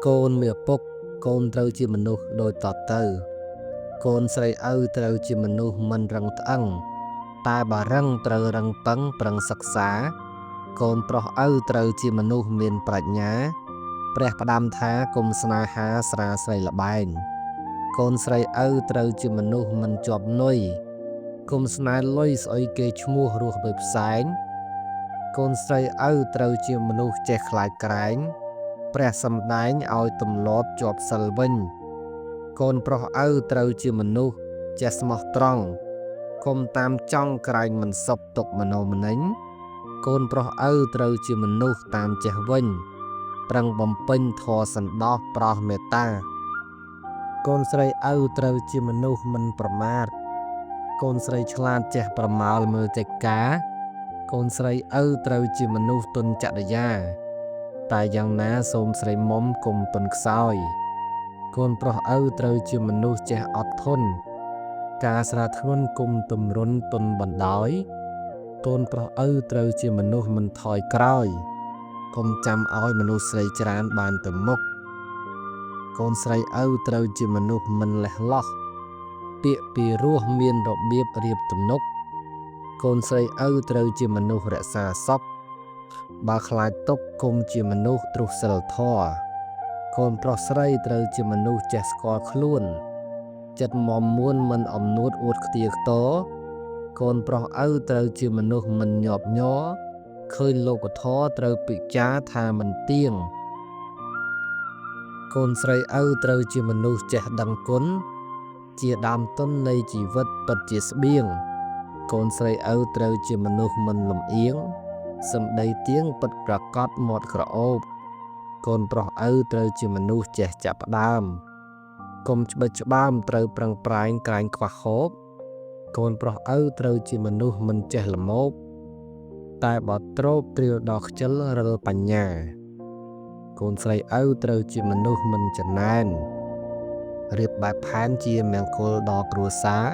កូនមានឪពុកកូនត្រូវជាមនុស្សដូចតទៅកូនស្រីឪត្រូវជាមនុស្សមិនរឹងត្អឹងតែបើរឹងត្រូវរឹងប៉ឹងប្រឹងសិក្សាកូនប្រុសឪត្រូវជាមនុស្សមានប្រាជ្ញាព្រះផ្ដាំថាគុំស្នេហាស្រាស្រីល្បែងកូនស្រីឪត្រូវជាមនុស្សមិនជាប់នុយគុំស្នេហ៍លុយស្អុយគេឈ្មោះរស់ដោយផ្សែងកូនស្រីឪត្រូវជាមនុស្សចេះខ្លាចក្រែងព្រះសម្ដែងឲ្យទម្លាប់ជាប់សិលវិញកូនប្រុសឪត្រូវជាមនុស្សចេះស្មោះត្រង់គុំតាមចង់ក្រែងមិនសពទុកមโนមនិញកូនប្រុសឪត្រូវជាមនុស្សតាមចេះវិញប្រឹងបំពេញធម៌សន្តោសប្រោសមេត្តាកូនស្រីឪត្រូវជាមនុស្សមិនប្រមាទកូនស្រីឆ្លាតចេះប្រមាលមើលកិច្ចការកូនស្រីឪត្រូវជាមនុស្សទុនចរិយាតែយ៉ាងណាសូមស្រីមុំគុំទុនខ្សោយកូនប្រុសឪត្រូវជាមនុស្សចេះអត់ធន់ការស្រាធ្ងន់គុំទម្រុនទុនបណ្ដោយកូនប្រុសឪត្រូវជាមនុស្សមិនថយក្រោយកុំចាំឲ្យមនុស្សស្រីច្រើនបានទៅមុខកូនស្រីឪត្រូវជាមនុស្សមិនលេះលោះពាក្យពីរោះមានរបៀបរៀបទំនុកកូនស្រីឪត្រូវជាមនុស្សរក្សាសពបើខ្លាចទុកគុំជាមនុស្សទ្រុះសិលធម៌កូនប្រុសស្រីត្រូវជាមនុស្សចេះស្គាល់ខ្លួនចិត្តមមមួនមិនអំនួតអួតខ្ទាខ្ទកូនប្រុសឪត្រូវជាមនុស្សមិនញាប់ញ័រឃើញលោកធម៌ត្រូវពិចារថាមិនទៀងកូនស្រីឪត្រូវជាមនុស្សចេះដឹងគុណជាដើមទុននៃជីវិតពិតជាស្បៀងកូនស្រីឪត្រូវជាមនុស្សមិនលំអៀងសម្ដីទៀងពិតប្រកបមាត់ក្រអូបកូនប្រុសឪត្រូវជាមនុស្សចេះចាប់ផ្ដើមកុំច្បិចច្បាមត្រូវប្រឹងប្រែងក្រែងខ្វះហូបកូនប្រុសឪត្រូវជាមនុស្សមិនចេះល្មោបតែបើទ្រពត្រៀលដល់ខ្ជិលរិលបញ្ញាកូនស្រីឪត្រូវជាមនុស្សមិនចំណែនរៀបបែបផែនជាមង្គលដល់គ្រួសារ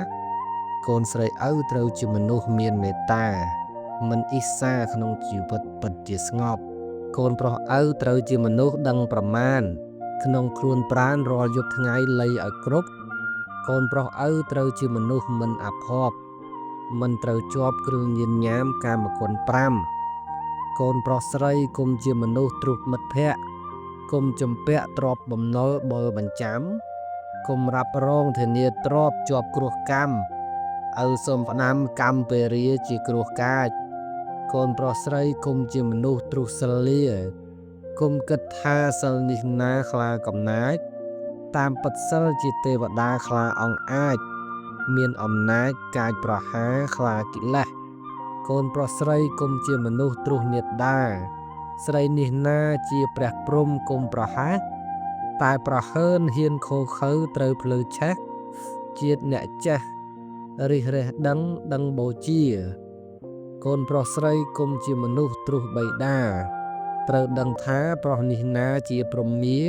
កូនស្រីឪត្រូវជាមនុស្សមានមេត្តាមិនអ៊ីសាក្នុងជីវិតពិតជាស្ងប់កូនប្រុសឪត្រូវជាមនុស្សដឹងប្រមាណក្នុងខ្លួនប្រាណរាល់យប់ថ្ងៃលៃឲ្យគ្រប់កូនប្រុសឪត្រូវជាមនុស្សមិនអភ័ព្វមិនត្រូវជាប់គ្រឿងញៀនញ៉ាមកាមគុណ5កូនប្រុសស្រីគុំជាមនុស្សទ្រុះមិត្តភក្តិគុំជំពាក់ទ្រព្យបំណុលបលបញ្ចាំគុំរ៉ាប់រងធានាទ្រព្យជាប់គ្រោះកម្មឪសូមផ្ដាំកម្មពេរាជាគ្រោះកាចកូនប្រុសស្រីគុំជាមនុស្សទ្រុះសិលាគុំគិតថាសិលនេះណាខ្លាកំណាចតាមពិតសិលជាទេវតាខ្លាអង្គអាចមានអំណាចកាចប្រហារខ្លាកិលេសកូនប្រុសស្រីគុំជាមនុស្សទ្រុះនេតាស្រីនេះណាជាព្រះព្រំគុំប្រហាសតែប្រហើនហ៊ានខូខើត្រូវភ្លើឆេះជាតិអ្នកចេះរិះរេះដឹងបូជាកូនប្រុសស្រីគុំជាមនុស្សទ្រុះបិតាត្រូវដឹងថាប្រុសនេះណាជាព្រហ្មា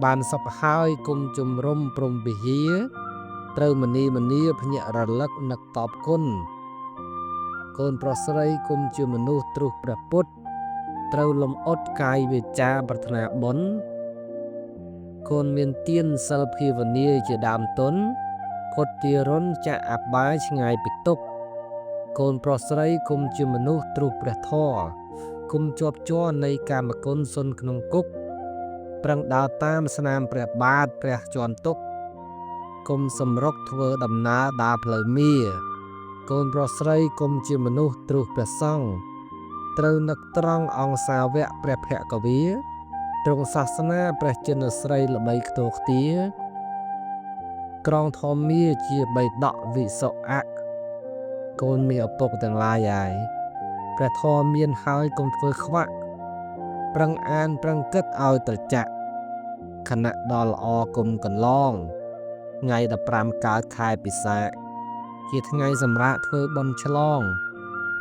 បានសុខហើយគុំជំរុំព្រំវិហារត្រូវមនីភ្ញាក់រលឹកនឹកតបគុណកូនប្រុសស្រីគុំជាមនុស្សទ្រុះព្រះពុទ្ធត្រូវលំអុតកាយវាចាប្រាថ្នាបុណ្យកូនមានទានសិលភាវនាជាដើមទុនផុតទារុណចាក់អបាយឆ្ងាយពីទុក្ខកូនប្រុសស្រីគុំជាមនុស្សទ្រុះព្រះធម៌គុំជាប់ជាន់នៃកាមគុណសុនក្នុងគុកប្រឹងដើរតាមស្នាមព្រះបាទព្រះជាន់ទុកគុំសម្រុកធ្វើដំណើរដើរផ្លូវមាកូនប្រុសស្រីគុំជាមនុស្សទ្រុះព្រះសង្ឃត្រូវនឹកត្រង់អង្គសាវកព្រះភគវាទ្រង់សាសនាព្រះចិនស្រីល្បីខ្ទោខ្ទាក្រងធម្មាជាបៃដកវិសុអៈកូនមានឪពុកទាំងឡាយហើយព្រះធម៌មានហើយកុំធ្វើខ្វាក់ប្រឹងអានប្រឹងគិតឲ្យត្រជាក់ខណៈដល់ល្អគុំកន្លងថ្ងៃ15កើតខែពិសាខជាថ្ងៃសម្រាប់ធ្វើបុណ្យឆ្លង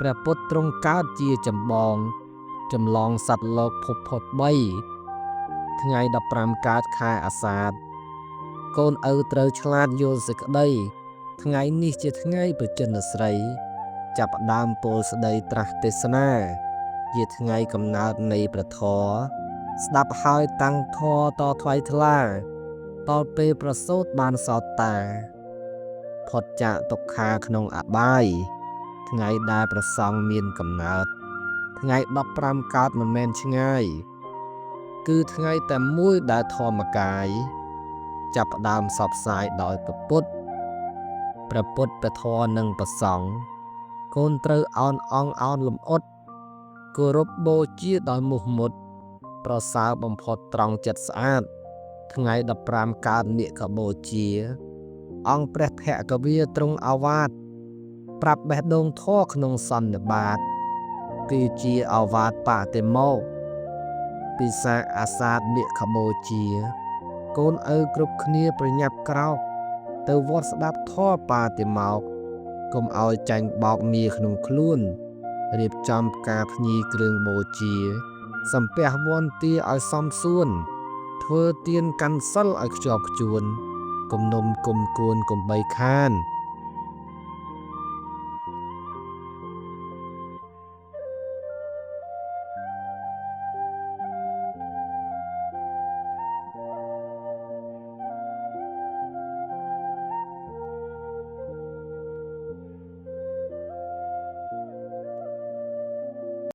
ព្រះពុទ្ធទ្រង់កើតជាចម្បងចម្លងសត្វលោកភពផុត3ថ្ងៃ15កើតខែអាសាឍកូនឪត្រូវឆ្លាតយល់សេចក្តីថ្ងៃនេះជាថ្ងៃបចិនស្រីចាប់ផ្ដើមពោលស្ដីត្រាស់ទេសនាជាថ្ងៃកំណើតនៃព្រះធម៌ ស្ដាប់ហើយតាំងធរតថ្លៃថ្លាតពេលប្រសូតបានសោតតាផុតចាកទុក្ខាក្នុងអបាយថ្ងៃដែលព្រះសង្ឃមានកំណើតថ្ងៃ15កើតមិនមែនឆ្ងាយគឺថ្ងៃតែមួយដែលធម្មកាយចាប់ផ្ដើមសព្វផ្សាយដោយព្រះពុទ្ធព្រះធម៌និងព្រះសង្ឃកូនត្រូវអោនអង្គអោនលំអុតគោរពបូជាដោយមុខមុតប្រសើរបំផុតត្រង់ចិត្តស្អាតថ្ងៃ15កើតនិកបូជាអង្គព្រះភគវាទ្រង់អាវាតប្រាប់បេះដូងធរក្នុងសន្និបាតគឺជាអាវាតបតិមោកពិសាខអាសាទនិកបូជាកូនឪគ្រប់គ្នាប្រញាប់ក្រោកទៅវត្តស្ដាប់ធម៌បាតិមោកកុំឲ្យចាញ់បោកមាក្នុងខ្លួនរៀបចំផ្កាភ្ញីគ្រឿងបូជាសំពះវន្ទាឲ្យសមសួនធ្វើទានកាន់សិលឲ្យខ្ជាប់ខ្ជួនគំនុំគុំគួនកុំបីខាន